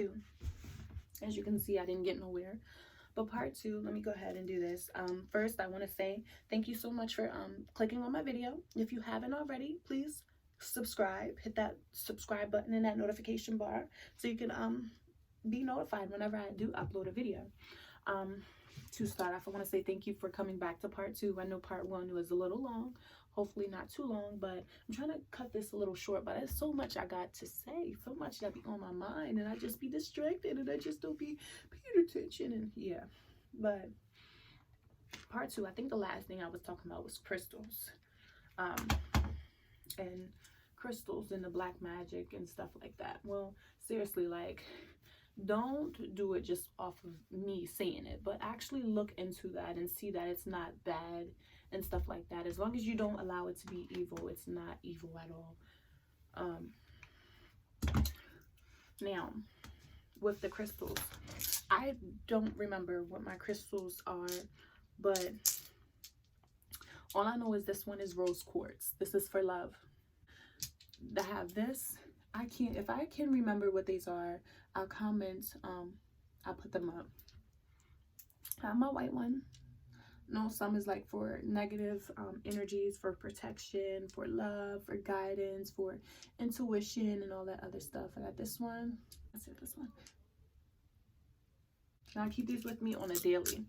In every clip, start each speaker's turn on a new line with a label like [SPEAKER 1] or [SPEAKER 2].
[SPEAKER 1] 2. As you can see, I didn't get nowhere. But part 2, let me go ahead and do this. First, I want to say thank you so much for clicking on my video. If you haven't already, please subscribe. Hit that subscribe button in that notification bar so you can be notified whenever I do upload a video. To start off, I want to say thank you for coming back to part 2. I know part 1 was a little long, hopefully not too long, but I'm trying to cut this a little short. But there's so much I got to say, so much that be on my mind, and I just be distracted, and I just don't be paying attention. And yeah, but part 2, I think the last thing I was talking about was crystals, and crystals and the black magic and stuff like that. Well, seriously, like, don't do it just off of me saying it, but actually look into that and see that it's not bad and stuff like that. As long as you don't allow it to be evil, it's not evil at all. Now, with the crystals, I don't remember what my crystals are, but all I know is this one is rose quartz. This is for love. I have this. If I can remember what these are, I'll comment. I'll put them up. I have my white one. No, some is like for negative energies, for protection, for love, for guidance, for intuition, and all that other stuff. I got this one. Let's see this one. Now I keep these with me on a daily.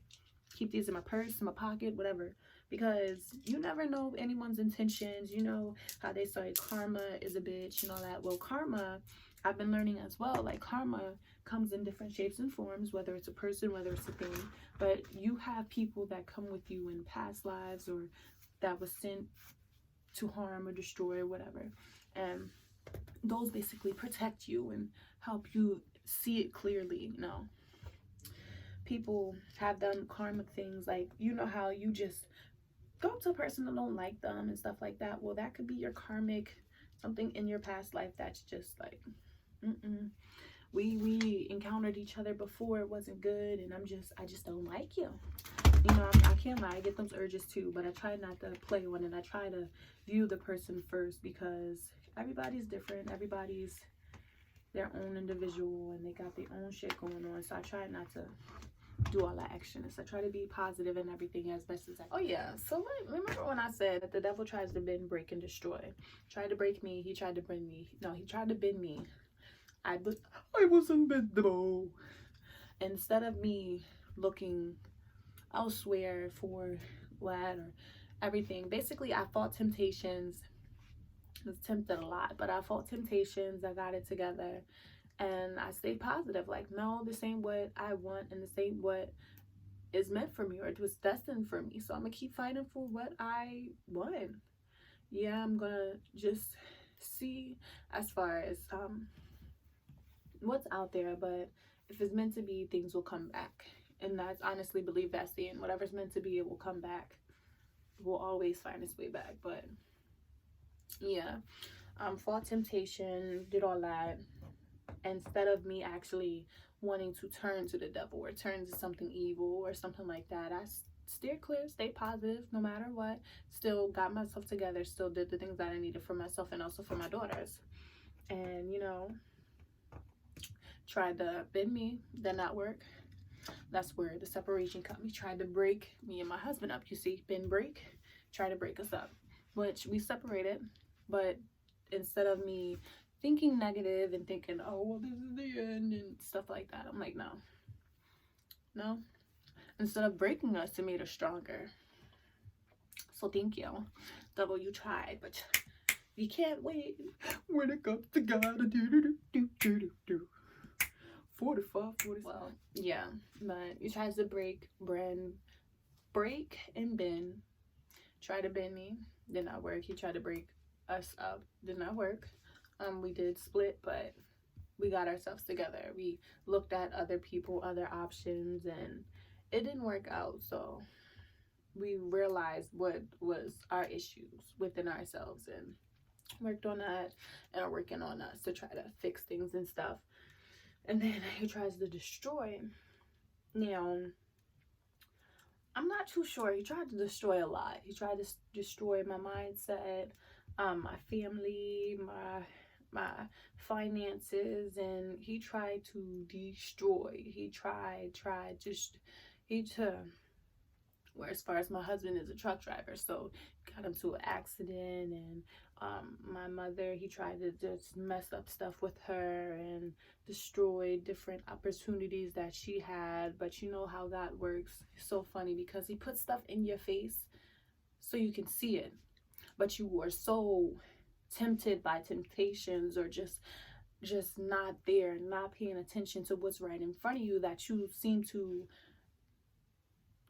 [SPEAKER 1] Keep these in my purse, in my pocket, whatever, because you never know anyone's intentions. You know how they say karma is a bitch and all that. Well, karma, I've been learning as well, like karma comes in different shapes and forms, whether it's a person, whether it's a thing. But you have people that come with you in past lives, or that was sent to harm or destroy or whatever, and those basically protect you and help you see it clearly. You know, people have done karmic things, like, you know how you just go up to a person and don't like them and stuff like that. Well, that could be your karmic, something in your past life that's just like, we encountered each other before, it wasn't good, and I just don't like you. You know, I can't lie, I get those urges too, but I try not to play on it. I try to view the person first, because everybody's different, everybody's their own individual, and they got their own shit going on. So I try not to do all that extraness. I try to be positive in everything as best as I can. Oh yeah, so remember when I said that the devil tries to bend, break, and destroy? Tried to break me, he tried to bend me. No, he tried to bend me. I wasn't bendable. Instead of me looking elsewhere for what or everything, basically I fought temptations. I was tempted a lot, but I fought temptations. I got it together, and I stayed positive. Like, no, this ain't what I want, and this ain't what is meant for me, or it was destined for me. So I'm gonna keep fighting for what I want. Yeah, I'm gonna just see as far as what's out there, but if it's meant to be, things will come back. And I honestly believe that's the end. Whatever's meant to be, it will come back. It will always find its way back. But yeah, fought temptation, did all that. Instead of me actually wanting to turn to the devil or turn to something evil or something like that, I steered clear, stayed positive no matter what, still got myself together, still did the things that I needed for myself and also for my daughters. And, you know, tried to bend me, did not work. That's where the separation cut me. Tried to break me and my husband up, you see, bend, break, try to break us up, which we separated. But instead of me thinking negative and thinking, oh, well, this is the end and stuff like that, I'm like, no. Instead of breaking us, it made us stronger. So thank you, devil. You tried, but you can't wait when it comes to God. 45. Well, yeah, but he tries to break and bend. Try to bend me, did not work. He tried to break us up, did not work. We did split, but we got ourselves together. We looked at other people, other options, and it didn't work out. So we realized what was our issues within ourselves and worked on that, and are working on us to try to fix things and stuff. And then he tries to destroy. Now, I'm not too sure. He tried to destroy a lot. He tried to destroy my mindset, my family, my finances, and he tried to destroy. He tried just he to where, as far as my husband is a truck driver, so got into an accident, and my mother, he tried to just mess up stuff with her and destroy different opportunities that she had. But you know how God works. It's so funny because he puts stuff in your face so you can see it, but you are so tempted by temptations, or just not there, not paying attention to what's right in front of you, that you seem to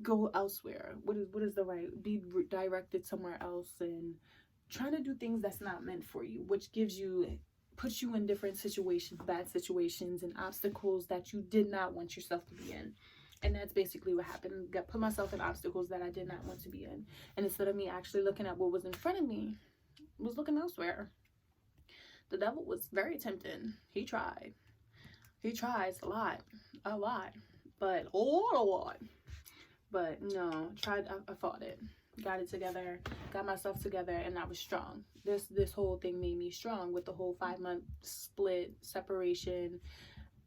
[SPEAKER 1] go elsewhere. What is the right, be directed somewhere else, and trying to do things that's not meant for you, which puts you in different situations, bad situations and obstacles that you did not want yourself to be in. And that's basically what happened. Got put myself in obstacles that I did not want to be in, and instead of me actually looking at what was in front of me, was looking elsewhere. The devil was very tempting. He tries a lot, but a lot. But no, I fought it, got it together, got myself together, and I was strong. This whole thing made me strong, with the whole 5-month split separation.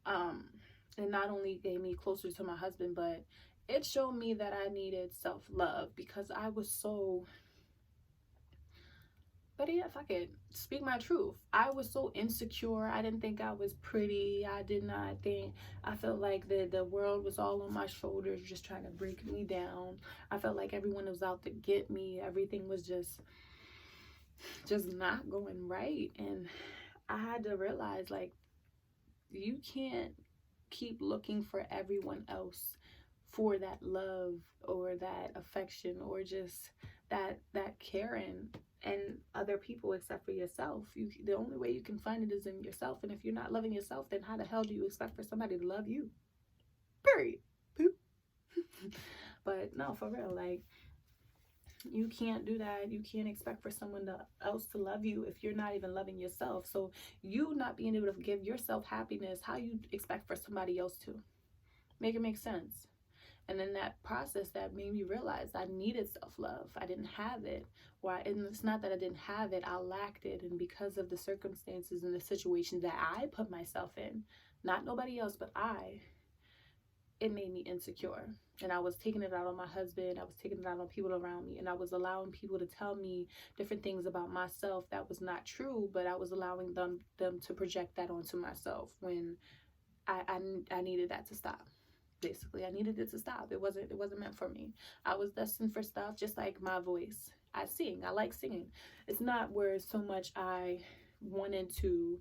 [SPEAKER 1] It not only gave me closer to my husband, but it showed me that I needed self-love, because I was so, but yeah, if I could speak my truth, I was so insecure. I didn't think I was pretty. I did not think, I felt like the world was all on my shoulders, just trying to break me down. I felt like everyone was out to get me. Everything was just not going right. And I had to realize, like, you can't keep looking for everyone else for that love or that affection or just that caring and other people, except for yourself. The only way you can find it is in yourself. And if you're not loving yourself, then how the hell do you expect for somebody to love you? Period. But no, for real, like, you can't do that. You can't expect for someone else to love you if you're not even loving yourself. So you not being able to give yourself happiness, how you expect for somebody else to? Make it make sense. And in that process, that made me realize I needed self-love. I didn't have it. And it's not that I didn't have it, I lacked it. And because of the circumstances and the situations that I put myself in, not nobody else, but it made me insecure. And I was taking it out on my husband. I was taking it out on people around me. And I was allowing people to tell me different things about myself that was not true, but I was allowing them to project that onto myself, when I needed that to stop. Basically, I needed it to stop. It wasn't meant for me. I was destined for stuff, just like my voice. I sing. I like singing. It's not where so much I wanted to.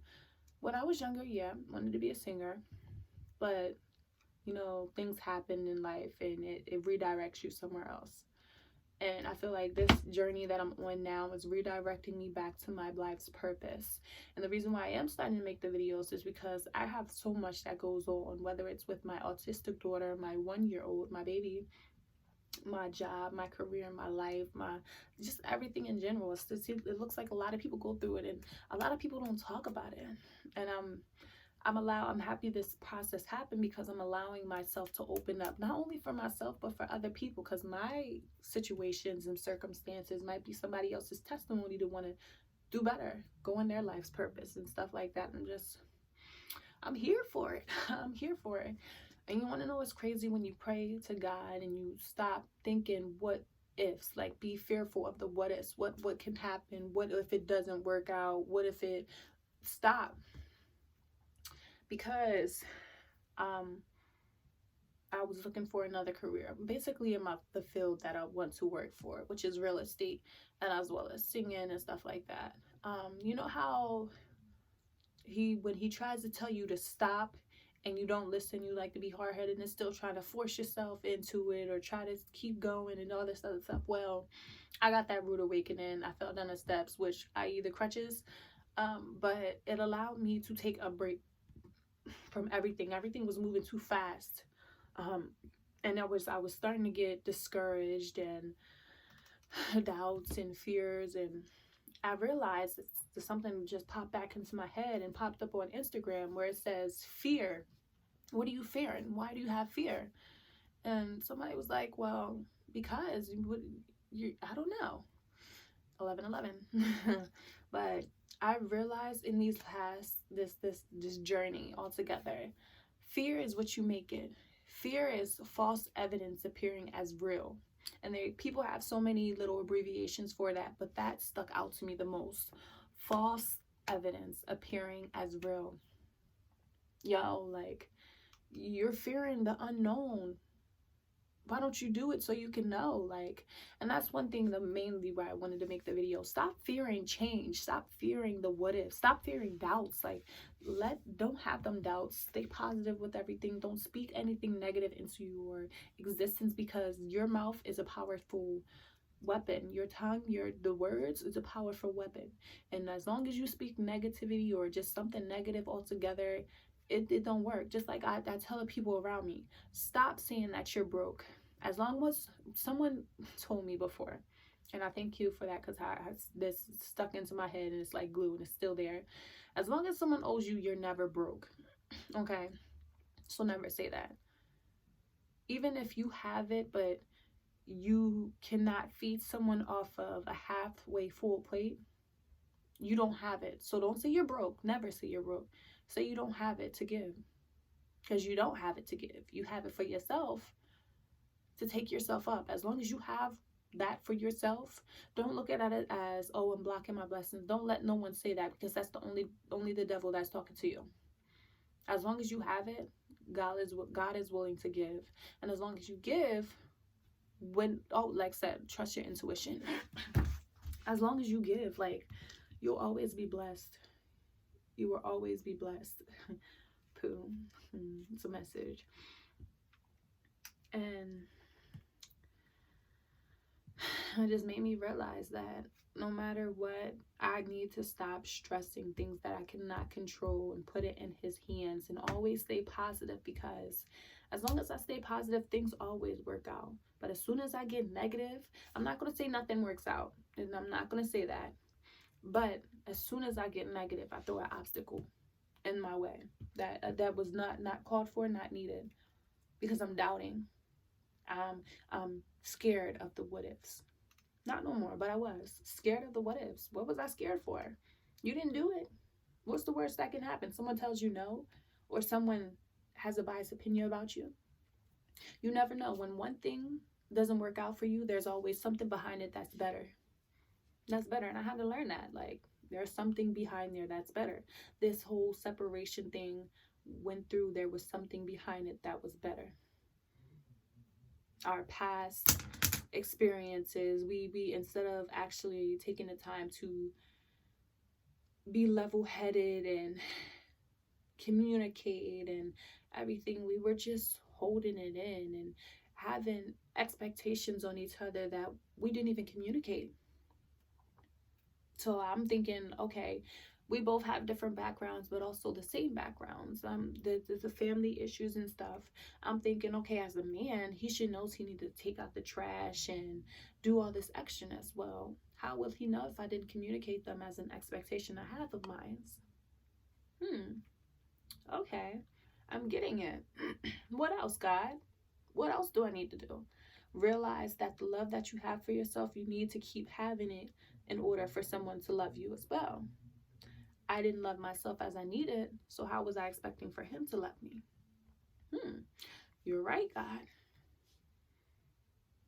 [SPEAKER 1] When I was younger, yeah, wanted to be a singer, but you know, things happen in life, and it redirects you somewhere else. And I feel like this journey that I'm on now is redirecting me back to my life's purpose. And the reason why I am starting to make the videos is because I have so much that goes on, whether it's with my autistic daughter, my 1-year-old, my baby, my job, my career, my life, my just everything in general. It looks like a lot of people go through it, and a lot of people don't talk about it. And I'm happy this process happened, because I'm allowing myself to open up, not only for myself, but for other people, because my situations and circumstances might be somebody else's testimony to want to do better, go in their life's purpose and stuff like that. I'm here for it. I'm here for it. And you want to know what's crazy? When you pray to God and you stop thinking what ifs, like be fearful of the what ifs, what can happen, what if it doesn't work out, what if it, stop. Because I was looking for another career, basically in the field that I want to work for, which is real estate, and as well as singing and stuff like that. You know how when he tries to tell you to stop and you don't listen, you like to be hard-headed and still trying to force yourself into it, or try to keep going and all this other stuff. Well, I got that rude awakening. I fell down the steps, which i.e. the crutches, but it allowed me to take a break from everything. Everything was moving too fast, and I was starting to get discouraged and doubts and fears. And I realized that something just popped back into my head and popped up on Instagram, where it says, fear. What are you fearing? Why do you have fear? And somebody was like, well, because I don't know. 11:11. But I realized in these past this journey altogether, fear is what you make it. Fear is false evidence appearing as real. And people have so many little abbreviations for that, but that stuck out to me the most. False evidence appearing as real. Yo, like, you're fearing the unknown. Why don't you do it so you can know? Like, and that's one thing, the mainly why I wanted to make the video. Stop fearing change. Stop fearing the what if. Stop fearing doubts. Like, don't have them doubts. Stay positive with everything. Don't speak anything negative into your existence, because your mouth is a powerful weapon. Your tongue, the words is a powerful weapon. And as long as you speak negativity or just something negative altogether, it don't work. Just like I tell the people around me, stop saying that you're broke. As long as someone told me before, and I thank you for that, because this stuck into my head and it's like glue and it's still there. As long as someone owes you, you're never broke. Okay, so never say that. Even if you have it, but you cannot feed someone off of a halfway full plate, you don't have it. So don't say you're broke. Never say you're broke. Say you don't have it to give, because you don't have it to give. You have it for yourself, to take yourself up. As long as you have that for yourself, don't look at it as, oh, I'm blocking my blessings. Don't let no one say that, because that's the only the devil that's talking to you. As long as you have it, God is willing to give. And as long as you give, like I said, trust your intuition. As long as you give, like, you'll always be blessed. You will always be blessed. Pooh. It's a message. And it just made me realize that no matter what, I need to stop stressing things that I cannot control and put it in his hands, and always stay positive, because as long as I stay positive, things always work out. But as soon as I get negative, I'm not going to say nothing works out, and I'm not going to say that. But as soon as I get negative, I throw an obstacle in my way that was not called for, not needed, because I'm doubting. I'm scared of the what ifs. Not no more, but I was scared of the what ifs. What was I scared for? You didn't do it. What's the worst that can happen? Someone tells you no, or someone has a biased opinion about you. You never know. When one thing doesn't work out for you, there's always something behind it that's better. That's better. And I had to learn that. Like, there's something behind there that's better. This whole separation thing went through, there was something behind it that was better. Our past experiences, we instead of actually taking the time to be level-headed and communicate and everything, we were just holding it in and having expectations on each other that we didn't even communicate. So I'm thinking, okay, we both have different backgrounds, but also the same backgrounds. The family issues and stuff. I'm thinking, okay, as a man, he should know he need to take out the trash and do all this extraness. Well, how will he know if I didn't communicate them as an expectation I have of mine? Okay, I'm getting it. What else, God? What else do I need to do? Realize that the love that you have for yourself, you need to keep having it in order for someone to love you as well. I didn't love myself as I needed, so how was I expecting for him to love me? You're right, God.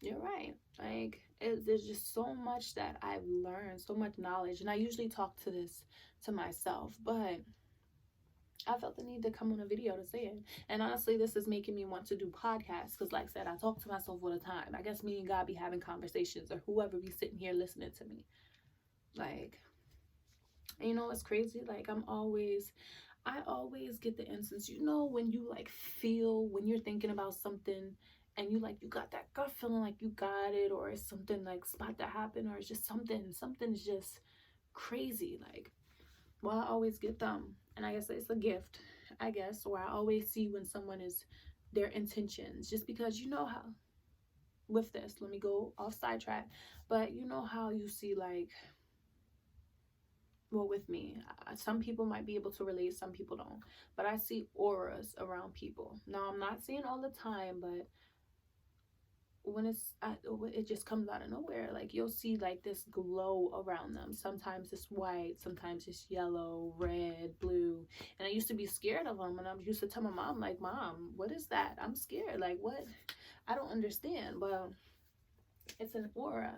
[SPEAKER 1] You're right. Like, there's just so much that I've learned, so much knowledge, and I usually talk to myself, but I felt the need to come on a video to say it. And honestly, this is making me want to do podcasts, because like I said, I talk to myself all the time. I guess me and God be having conversations, or whoever be sitting here listening to me. Like, you know, it's crazy. Like, I always get the instance, you know, when you like feel, when you're thinking about something and you got that gut feeling like you got it, or it's something like about to happen, or it's just something's just crazy. Like, well, I always get them, and I guess it's a gift, I guess, or I always see when someone is their intentions, just because you know how, with this, let me go off sidetrack, but you know how you see, like, well, with me, some people might be able to relate, some people don't, but I see auras around people. Now, I'm not saying all the time, but when it just comes out of nowhere. Like you'll see like this glow around them. Sometimes it's white, sometimes it's yellow, red, blue. And I used to be scared of them, and I used to tell my mom, like, Mom, what is that? I'm scared. Like, what? I don't understand. Well, it's an aura,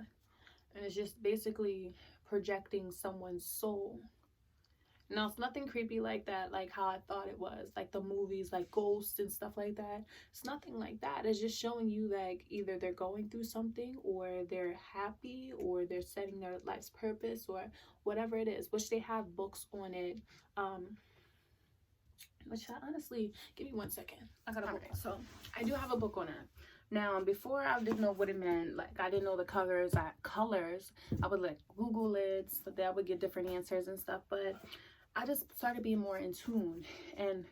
[SPEAKER 1] and it's just basically projecting someone's soul. No, it's nothing creepy like that, like how I thought it was, like the movies, like ghosts and stuff like that. It's nothing like that. It's just showing you like either they're going through something, or they're happy, or they're setting their life's purpose, or whatever it is, which they have books on it. Which I honestly, give me 1 second. I got a book. So I do have a book on it. Now, before I didn't know what it meant. Like I didn't know the colors. I would like Google it, so that I would get different answers and stuff. But I just started being more in tune, and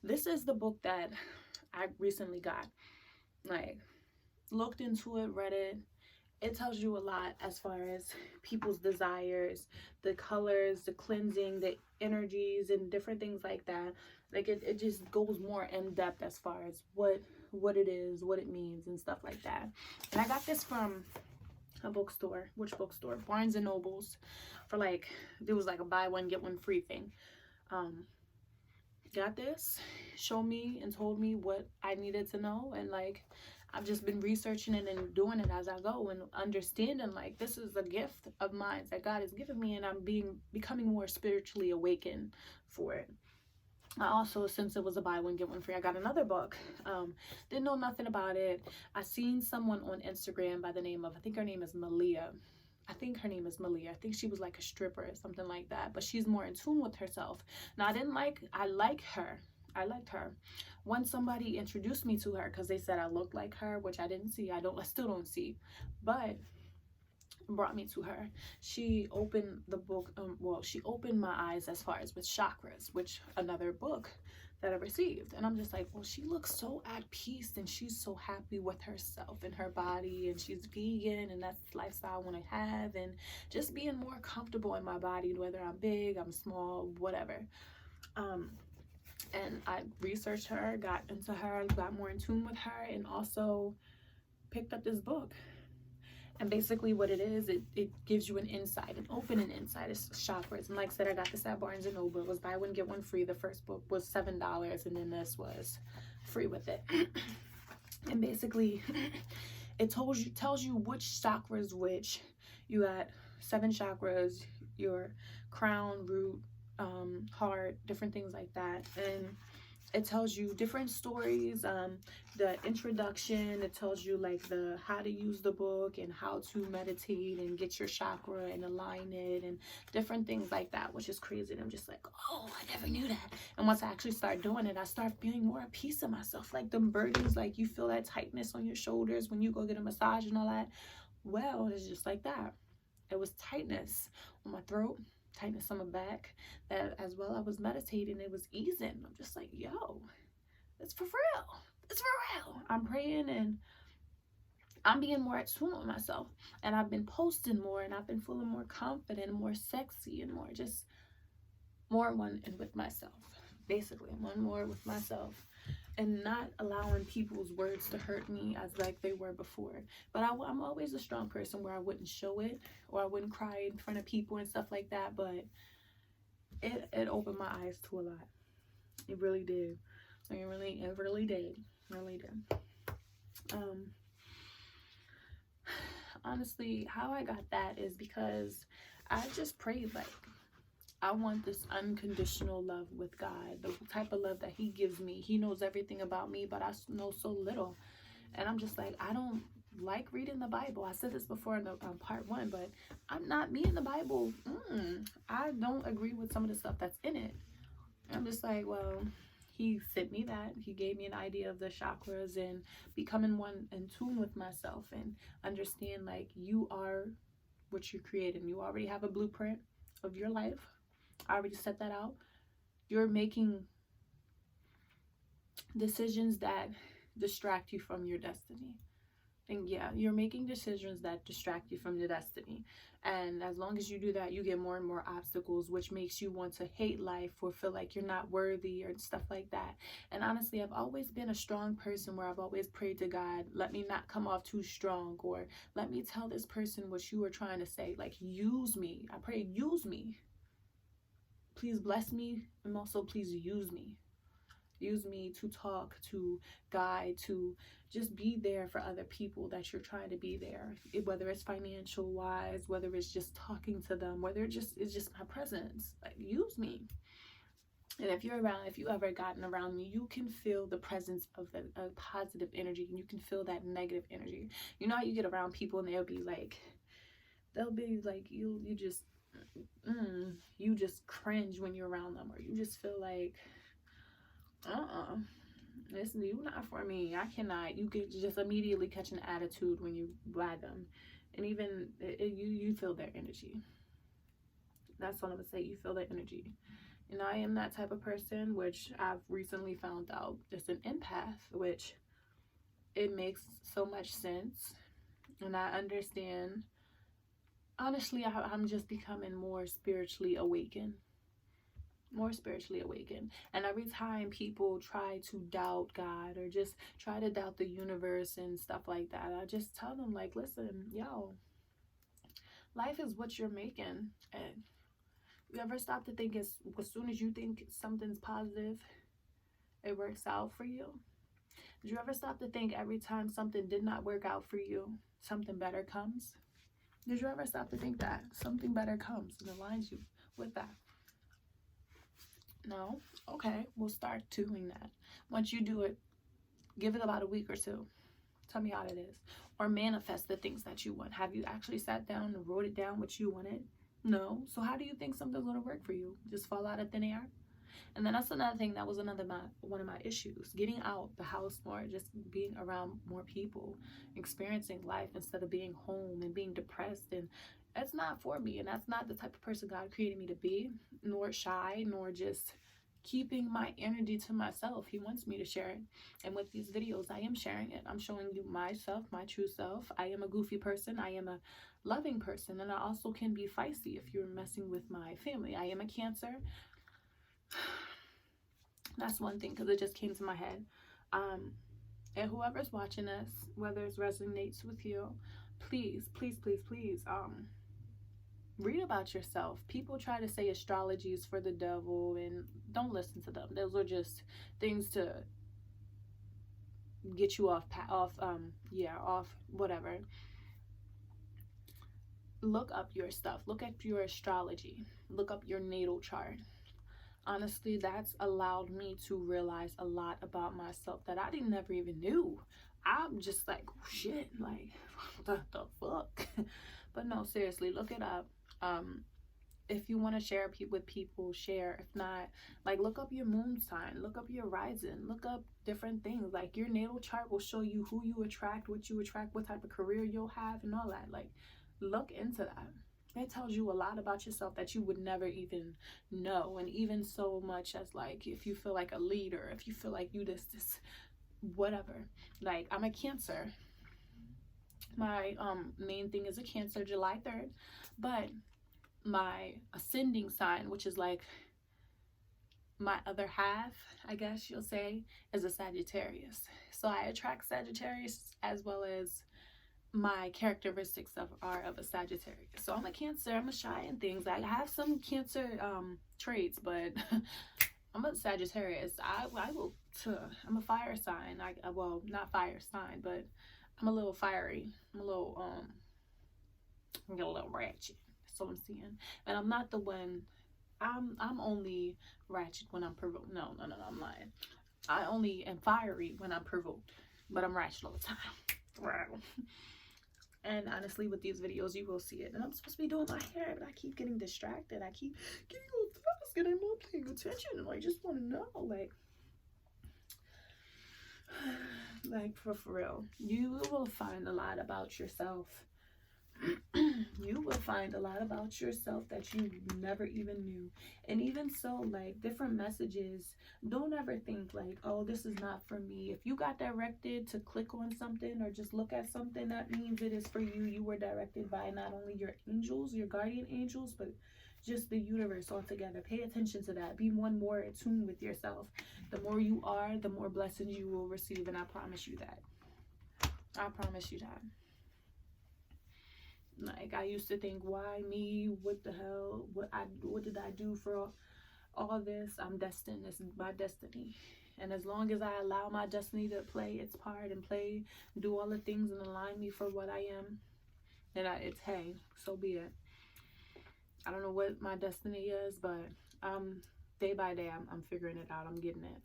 [SPEAKER 1] this is the book that I recently got. Like, looked into it, read it. It tells you a lot as far as people's desires, the colors, the cleansing, the energies, and different things like that. Like it just goes more in depth as far as what it is, what it means, and stuff like that. And I got this from a bookstore. Which bookstore? Barnes and Nobles. For like, there was like a buy one get one free thing. Got this, showed me and told me what I needed to know, and like I've just been researching it and doing it as I go, and understanding like this is a gift of mine that God has given me, and I'm becoming more spiritually awakened for it. I also, since it was a buy one get one free, I got another book. Didn't know nothing about it. I seen someone on Instagram by the name of, I think her name is Malia. I think her name is Malia. I think she was like a stripper or something like that, but she's more in tune with herself. Now I like her. I liked her. Once somebody introduced me to her, because they said I looked like her, which I didn't see. I still don't see, but brought me to her. She opened the book, well, she opened my eyes as far as with chakras, which another book that I received. And I'm just like, well, she looks so at peace, and she's so happy with herself and her body, and she's vegan, and that's the lifestyle I want to have, and just being more comfortable in my body, whether I'm big, I'm small, whatever. And I researched her, got into her, got more in tune with her, and also picked up this book. And basically what it is, it gives you an insight, an opening insight. It's chakras. And like I said, I got this at Barnes & Noble. It was buy one, get one free. The first book was $7, and then this was free with it. And basically, it tells you which chakras which. You got 7 chakras, your crown, root, heart, different things like that. And it tells you different stories, the introduction. It tells you like how to use the book, and how to meditate and get your chakra and align it, and different things like that, which is crazy. And I'm just like, oh, I never knew that. And once I actually start doing it, I start feeling more at peace in myself. Like them burdens, like you feel that tightness on your shoulders when you go get a massage and all that. Well, it's just like that. It was tightness on my throat, tightness on my back, that as well I was meditating, it was easing. I'm just like, yo, it's for real. It's for real. I'm praying, and I'm being more at tune with myself, and I've been posting more, and I've been feeling more confident and more sexy, and more just more one and with myself. Basically, one more with myself, and not allowing people's words to hurt me as like they were before. But I'm always a strong person where I wouldn't show it, or I wouldn't cry in front of people and stuff like that. But it opened my eyes to a lot. It really did. It really did. Honestly, how I got that is because I just prayed, like, I want this unconditional love with God, the type of love that He gives me. He knows everything about me, but I know so little. And I'm just like, I don't like reading the Bible. I said this before in the part 1, but I'm not me in the Bible. I don't agree with some of the stuff that's in it. I'm just like, well, He sent me that. He gave me an idea of the chakras, and becoming one in tune with myself, and understand like you are what you created. You already have a blueprint of your life. I already set that out. You're making decisions that distract you from your destiny. And yeah, you're making decisions that distract you from your destiny. And as long as you do that, you get more and more obstacles, which makes you want to hate life or feel like you're not worthy or stuff like that. And honestly, I've always been a strong person where I've always prayed to God, let me not come off too strong, or let me tell this person what you were trying to say. Like, use me. I pray, use me. Please bless me, and also please use me. Use me to talk, to guide, to just be there for other people that you're trying to be there. Whether it's financial wise, whether it's just talking to them, whether it's just my presence. Like, use me. And if you ever gotten around me, you can feel the presence of a positive energy, and you can feel that negative energy. You know how you get around people and they'll be like you just cringe when you're around them, or you just feel like listen, you not for me. I cannot. You can just immediately catch an attitude when you by them, and even you feel their energy. That's what I'm gonna say. You feel their energy. And I am that type of person, which I've recently found out, just an empath, which it makes so much sense, and I understand. Honestly, I'm just becoming more spiritually awakened. And every time people try to doubt God or just try to doubt the universe and stuff like that, I just tell them, like, listen, yo, life is what you're making. And you ever stop to think as soon as you think something's positive, it works out for you? Did you ever stop to think every time something did not work out for you, something better comes? Did you ever stop to think that something better comes and aligns you with that? No? Okay, we'll start doing that. Once you do it, give it about a week or two. Tell me how it is. Or manifest the things that you want. Have you actually sat down and wrote it down what you wanted? No. So how do you think something's going to work for you? Just fall out of thin air? And then that's another thing. That was one of my issues. Getting out the house more, just being around more people, experiencing life instead of being home and being depressed. And that's not for me. And that's not the type of person God created me to be, nor shy, nor just keeping my energy to myself. He wants me to share it. And with these videos, I am sharing it. I'm showing you myself, my true self. I am a goofy person. I am a loving person. And I also can be feisty if you're messing with my family. I am a Cancer. That's one thing, because it just came to my head. And whoever's watching this, whether it resonates with you, please, please, please, please, read about yourself. People try to say astrology is for the devil, and don't listen to them. Those are just things to get you off whatever. Look up your stuff. Look at your astrology. Look up your natal chart. Honestly, that's allowed me to realize a lot about myself that I never even knew. I'm just like, oh, shit, like, what the fuck? But no, seriously, look it up. If you want to share with people, share. If not, like, look up your moon sign, look up your rising, look up different things. Like, your natal chart will show you who you attract, what you attract, what type of career you'll have, and all that. Like, look into that. It tells you a lot about yourself that you would never even know. And even so much as, like, if you feel like a leader, if you feel like you this whatever. Like, I'm a Cancer. My main thing is a Cancer, July 3rd. But my ascending sign, which is like my other half, I guess you'll say, is a Sagittarius. So I attract Sagittarius, as well as my characteristics are of a Sagittarius. So I'm a Cancer. I'm a shy and things. I have some Cancer traits, but I'm a Sagittarius. I'm a fire sign. Well, not fire sign, but I'm a little fiery. I'm a little ratchet. That's what I'm seeing. And I'm not the one. I'm only ratchet when I'm provoked. No, I'm lying. I only am fiery when I'm provoked, but I'm ratchet all the time. Wow. And honestly, with these videos, you will see it. And I'm supposed to be doing my hair, but I keep getting distracted. I keep getting all task, and I'm not paying attention. And I just want to know, like for real, you will find a lot about yourself You will find a lot about yourself that you never even knew. And even so, like, different messages, don't ever think like, oh, this is not for me. If you got directed to click on something or just look at something, that means it is for you. You were directed by not only your angels, your guardian angels, but just the universe altogether. Pay attention to that. Be one more attuned with yourself. The more you are, the more blessings you will receive, and I promise you that. I promise you that. Like, I used to think, why me? What the hell? What did I do for all this? I'm destined. This is my destiny. And as long as I allow my destiny to play its part and do all the things and align me for what I am, then it's, hey, so be it. I don't know what my destiny is, but day by day, I'm figuring it out. I'm getting it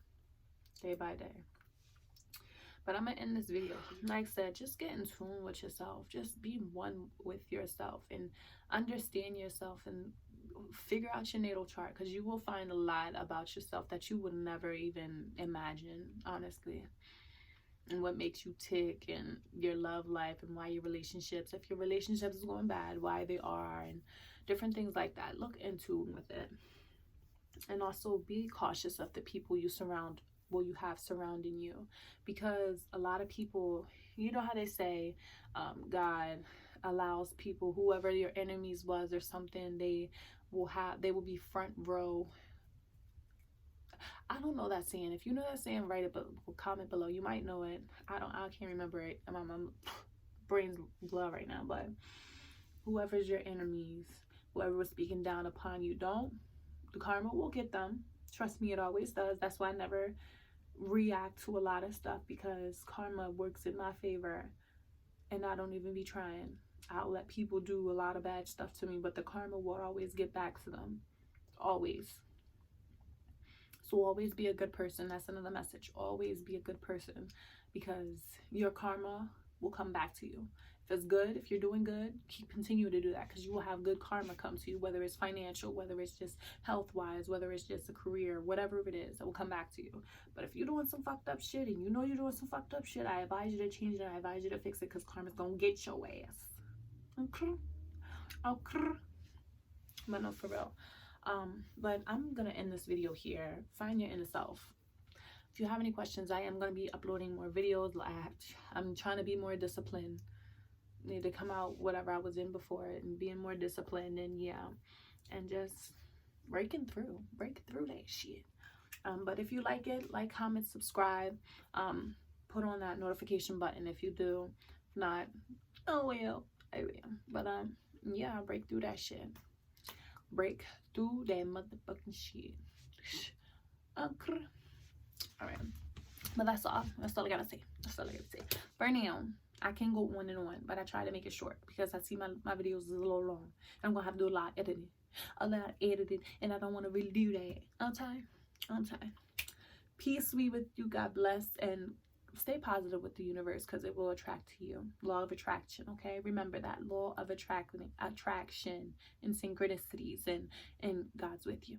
[SPEAKER 1] day by day. But I'm gonna end this video. Like I said, just get in tune with yourself. Just be one with yourself and understand yourself and figure out your natal chart, because you will find a lot about yourself that you would never even imagine, honestly. And what makes you tick, and your love life, and why your relationships, if your relationships is going bad, why they are, and different things like that. Look in tune with it. And also be cautious of the people you have surrounding you, because a lot of people, you know how they say, God allows people, whoever your enemies was or something, they will be front row. I don't know that saying. If you know that saying, write it, but comment below. You might know it. I can't remember it. My brain's blur right now. But whoever's your enemies, whoever was speaking down upon you, the karma will get them. Trust me, it always does. That's why I never react to a lot of stuff, because karma works in my favor, and I don't even be trying. I'll let people do a lot of bad stuff to me, but the karma will always get back to them. Always. So always be a good person. That's another message. Always be a good person, because your karma will come back to you. If it's good, if you're doing good, continue to do that, because you will have good karma come to you, whether it's financial, whether it's just health-wise, whether it's just a career, whatever it is, it will come back to you. But if you're doing some fucked up shit, and you know you're doing some fucked up shit, I advise you to change it. I advise you to fix it, because karma's gonna get your ass. Okay? Okay? But no, for real. But I'm gonna end this video here. Find your inner self. If you have any questions, I am gonna be uploading more videos. I'm trying to be more disciplined. Need to come out whatever I was in before and being more disciplined, and yeah, and just breaking through that shit. But if you like it, like, comment, subscribe, put on that notification button if you do. If not, oh well, I will. But yeah, break through that shit. Break through that motherfucking shit. Okay. All right. But that's all I gotta say. For now, I can go on and on, but I try to make it short, because I see my videos is a little long. I'm gonna have to do a lot of editing, and I don't want to really do that. Okay. Peace be with you. God bless, and stay positive with the universe, because it will attract to you. Law of attraction. Okay, remember that. Law of attraction and synchronicities, and God's with you.